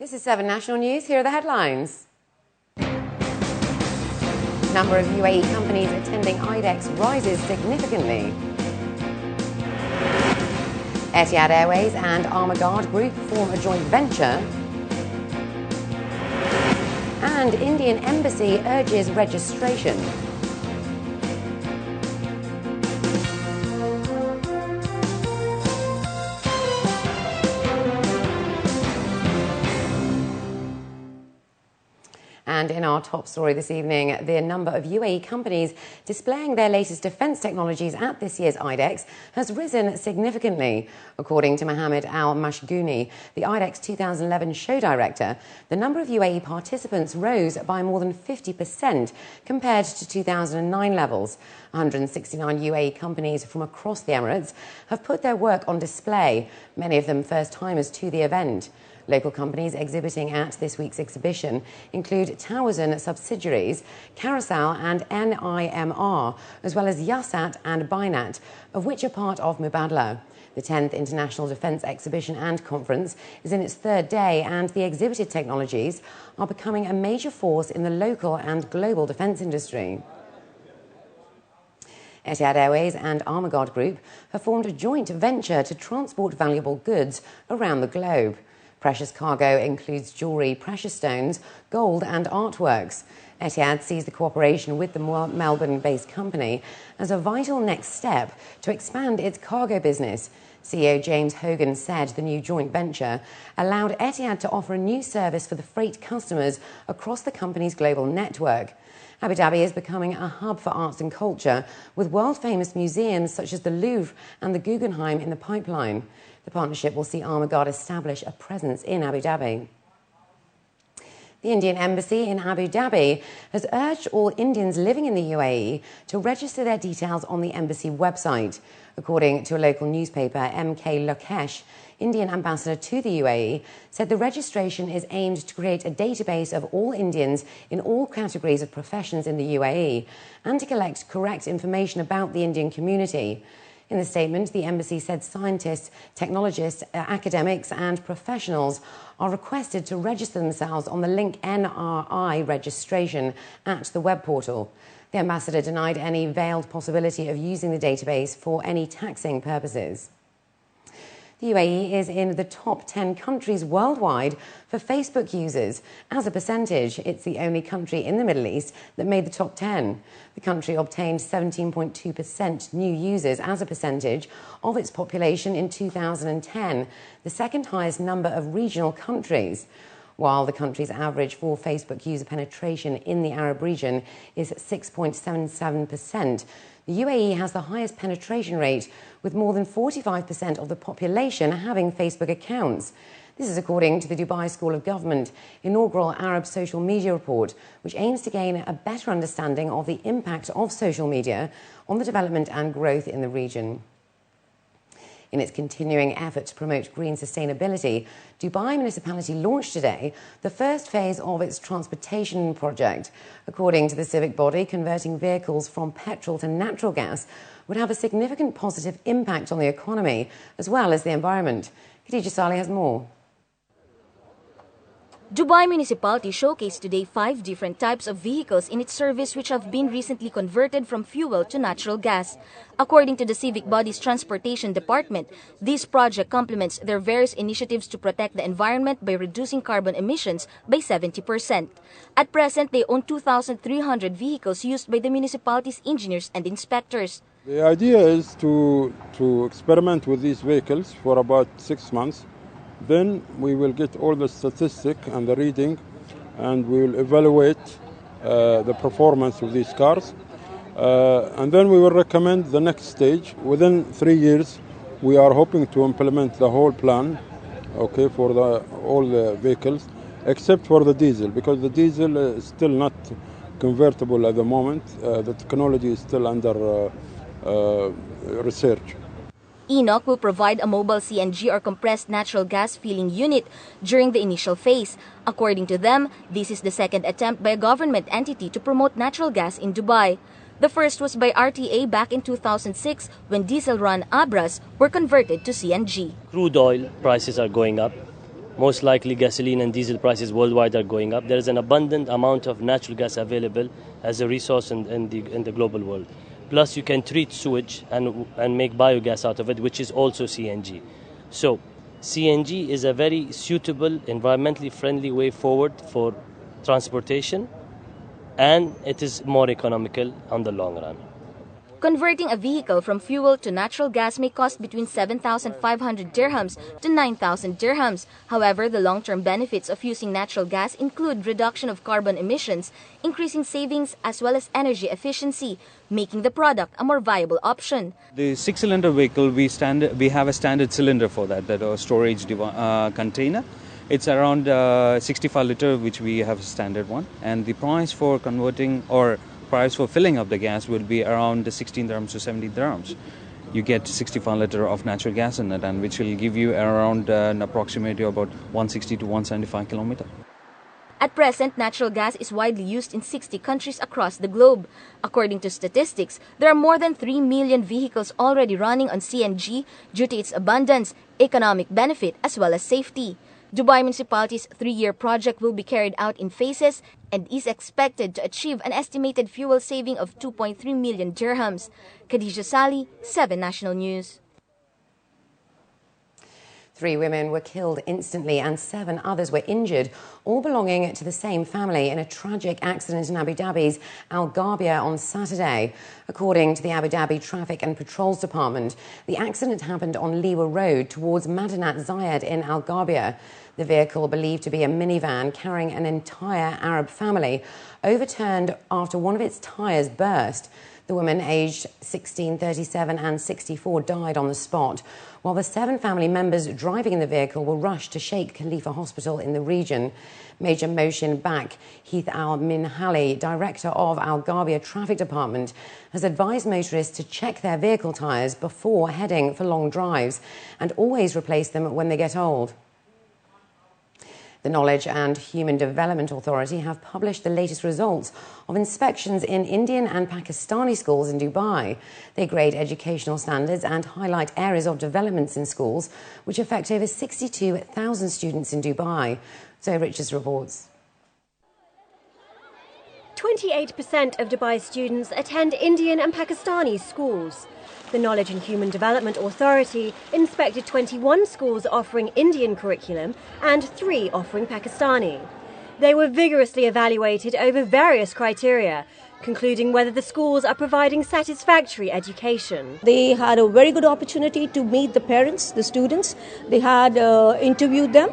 This is 7 National News. Here are the headlines. Number of UAE companies attending IDEX rises significantly. Etihad Airways and Armaguard Group form a joint venture. And Indian Embassy urges registration. And in our top story this evening, the number of UAE companies displaying their latest defence technologies at this year's IDEX has risen significantly. According to Mohammed Al-Mashgooni, the IDEX 2011 show director, the number of UAE participants rose by more than 50% compared to 2009 levels. 169 UAE companies from across the Emirates have put their work on display, many of them first-timers to the event. Local companies exhibiting at this week's exhibition include Towazun subsidiaries, Carousel and NIMR, as well as Yasat and Binat, of which are part of Mubadala. The 10th International Defence Exhibition and Conference is in its third day, and the exhibited technologies are becoming a major force in the local and global defence industry. Etihad Airways and Armaguard Group have formed a joint venture to transport valuable goods around the globe. Precious cargo includes jewellery, precious stones, gold and artworks. Etihad sees the cooperation with the Melbourne-based company as a vital next step to expand its cargo business. CEO James Hogan said the new joint venture allowed Etihad to offer a new service for the freight customers across the company's global network. Abu Dhabi is becoming a hub for arts and culture, with world-famous museums such as the Louvre and the Guggenheim in the pipeline. The partnership will see Armaguard establish a presence in Abu Dhabi. The Indian Embassy in Abu Dhabi has urged all Indians living in the UAE to register their details on the embassy website. According to a local newspaper, MK Lokesh, Indian ambassador to the UAE, said the registration is aimed to create a database of all Indians in all categories of professions in the UAE and to collect correct information about the Indian community. In the statement, the embassy said scientists, technologists, academics and professionals are requested to register themselves on the link NRI registration at the web portal. The ambassador denied any veiled possibility of using the database for any taxing purposes. The UAE is in the top 10 countries worldwide for Facebook users. As a percentage, it's the only country in the Middle East that made the top 10. The country obtained 17.2% new users as a percentage of its population in 2010, the second highest number of regional countries. While the country's average for Facebook user penetration in the Arab region is 6.77%, the UAE has the highest penetration rate, with more than 45% of the population having Facebook accounts. This is according to the Dubai School of Government inaugural Arab social media report, which aims to gain a better understanding of the impact of social media on the development and growth in the region. In its continuing effort to promote green sustainability, Dubai Municipality launched today the first phase of its transportation project. According to the civic body, converting vehicles from petrol to natural gas would have a significant positive impact on the economy as well as the environment. Khadija Saleh has more. Dubai Municipality showcased today 5 different types of vehicles in its service which have been recently converted from fuel to natural gas. According to the civic body's transportation department, this project complements their various initiatives to protect the environment by reducing carbon emissions by 70%. At present, they own 2,300 vehicles used by the municipality's engineers and inspectors. The idea is to experiment with these vehicles for about 6 months. Then we will get all the statistics and the reading, and we will evaluate the performance of these cars. And then we will recommend the next stage. Within 3 years, we are hoping to implement the whole plan, okay, for all the vehicles, except for the diesel, because the diesel is still not convertible at the moment. The technology is still under research. ENOC will provide a mobile CNG or compressed natural gas filling unit during the initial phase. According to them, this is the second attempt by a government entity to promote natural gas in Dubai. The first was by RTA back in 2006 when diesel-run Abras were converted to CNG. Crude oil prices are going up most likely gasoline and diesel prices worldwide are going up. There is an abundant amount of natural gas available as a resource in the global world. Plus, you can treat sewage and make biogas out of it, which is also CNG. So, CNG is a very suitable, environmentally friendly way forward for transportation, and it is more economical on the long run. Converting a vehicle from fuel to natural gas may cost between 7,500 dirhams to 9,000 dirhams. However, the long-term benefits of using natural gas include reduction of carbon emissions, increasing savings, as well as energy efficiency, making the product a more viable option. The 6-cylinder vehicle, we have a standard cylinder for that storage container. It's around 65 liter, which we have a standard one, and the price for converting or price for filling up the gas will be around 16 dirhams to 70 dirhams. You get 65 liter of natural gas in it, and which will give you around an approximately about 160 to 175 kilometers. At present, natural gas is widely used in 60 countries across the globe. According to statistics, there are more than 3 million vehicles already running on CNG due to its abundance, economic benefit, as well as safety. Dubai Municipality's 3-year project will be carried out in phases and is expected to achieve an estimated fuel saving of 2.3 million dirhams. Khadija Sali, 7 National News. 3 women were killed instantly and 7 others were injured, all belonging to the same family in a tragic accident in Abu Dhabi's Al Gharbia on Saturday. According to the Abu Dhabi Traffic and Patrols Department, the accident happened on Liwa Road towards Madinat Zayed in Al Gharbia. The vehicle, believed to be a minivan carrying an entire Arab family, overturned after one of its tyres burst. The women, aged 16, 37 and 64, died on the spot, while the 7 family members driving in the vehicle were rushed to Sheikh Khalifa Hospital in the region. Major Motion Bak Heath Al-Minhali, director of Al Gharbia Traffic Department, has advised motorists to check their vehicle tyres before heading for long drives and always replace them when they get old. The Knowledge and Human Development Authority have published the latest results of inspections in Indian and Pakistani schools in Dubai. They grade educational standards and highlight areas of developments in schools which affect over 62,000 students in Dubai. So Richards reports. 28% of Dubai students attend Indian and Pakistani schools. The Knowledge and Human Development Authority inspected 21 schools offering Indian curriculum and 3 offering Pakistani. They were vigorously evaluated over various criteria, concluding whether the schools are providing satisfactory education. They had a very good opportunity to meet the parents, the students. They had interviewed them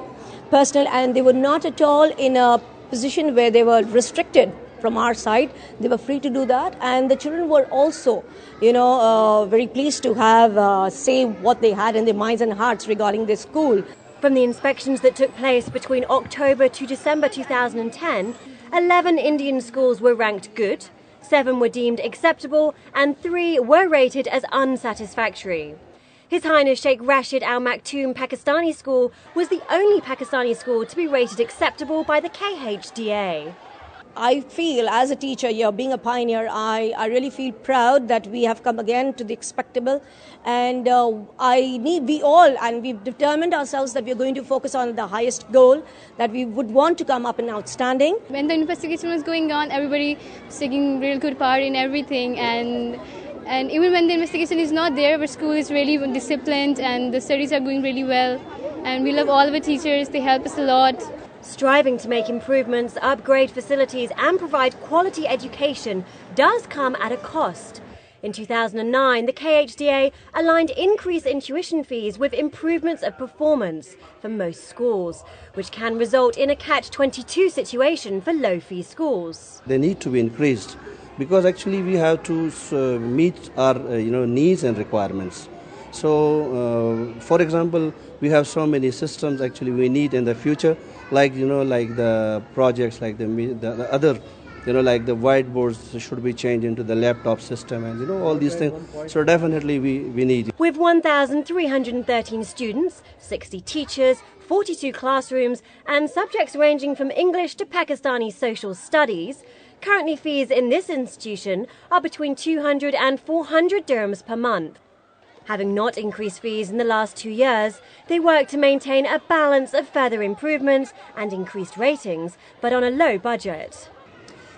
personally, and they were not at all in a position where they were restricted from our side. They were free to do that, and the children were also, very pleased to have say what they had in their minds and hearts regarding their school. From the inspections that took place between October to December 2010, 11 Indian schools were ranked good, 7 were deemed acceptable, and 3 were rated as unsatisfactory. His Highness Sheikh Rashid Al Maktoum Pakistani School was the only Pakistani school to be rated acceptable by the KHDA. I feel, as a teacher, being a pioneer, I really feel proud that we have come again to the expectable, and we've determined ourselves that we're going to focus on the highest goal, that we would want to come up in outstanding. When the investigation was going on, everybody was taking real good part in everything, and even when the investigation is not there, our school is really disciplined and the studies are going really well, and we love all of our teachers. They help us a lot. Striving to make improvements, upgrade facilities and provide quality education does come at a cost. In 2009, the KHDA aligned increase in tuition fees with improvements of performance for most schools, which can result in a catch-22 situation for low-fee schools. They need to be increased because actually we have to meet our needs and requirements. So, for example, we have so many systems actually we need in the future, like the projects, like the other, like the whiteboards should be changed into the laptop system, and all these things. So definitely we need. With 1,313 students, 60 teachers, 42 classrooms, and subjects ranging from English to Pakistani social studies, currently fees in this institution are between 200 and 400 dirhams per month. Having not increased fees in the last 2 years, they work to maintain a balance of further improvements and increased ratings, but on a low budget.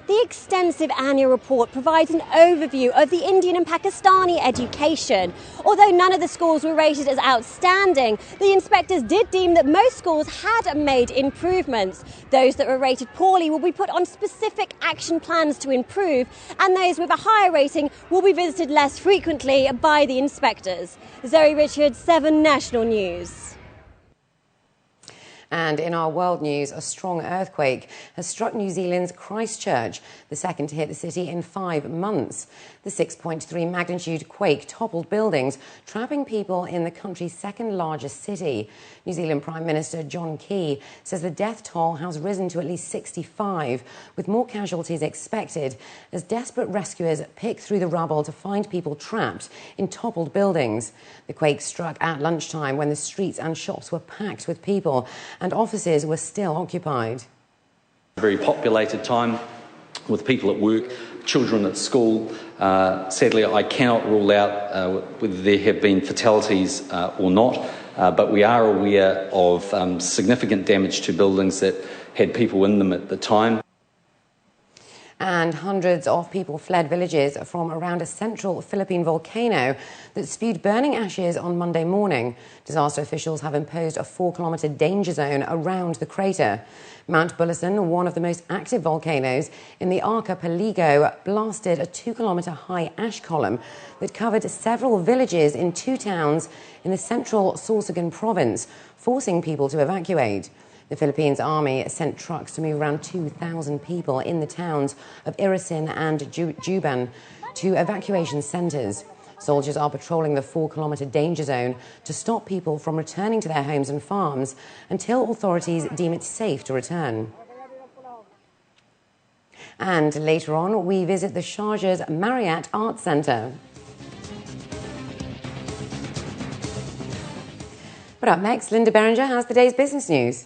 The extensive annual report provides an overview of the Indian and Pakistani education. Although none of the schools were rated as outstanding, the inspectors did deem that most schools had made improvements. Those that were rated poorly will be put on specific action plans to improve, and those with a higher rating will be visited less frequently by the inspectors. Zoe Richards, 7 National News. And in our world news, a strong earthquake has struck New Zealand's Christchurch, the second to hit the city in 5 months. The 6.3 magnitude quake toppled buildings, trapping people in the country's second largest city. New Zealand Prime Minister John Key says the death toll has risen to at least 65, with more casualties expected as desperate rescuers pick through the rubble to find people trapped in toppled buildings. The quake struck at lunchtime when the streets and shops were packed with people and offices were still occupied. A very populated time with people at work, children at school. Sadly, I cannot rule out whether there have been fatalities or not, but we are aware of significant damage to buildings that had people in them at the time. And hundreds of people fled villages from around a central Philippine volcano that spewed burning ashes on Monday morning. Disaster officials have imposed a 4-kilometre danger zone around the crater. Mount Bulasan, one of the most active volcanoes in the archipelago, blasted a 2-kilometre high ash column that covered several villages in 2 towns in the central Sorsogon province, forcing people to evacuate. The Philippines Army sent trucks to move around 2,000 people in the towns of Irisin and Juban to evacuation centres. Soldiers are patrolling the 4-kilometre danger zone to stop people from returning to their homes and farms until authorities deem it safe to return. And later on, we visit the Sharjah's Marriott Art Centre. But up next, Linda Berenger has the day's business news.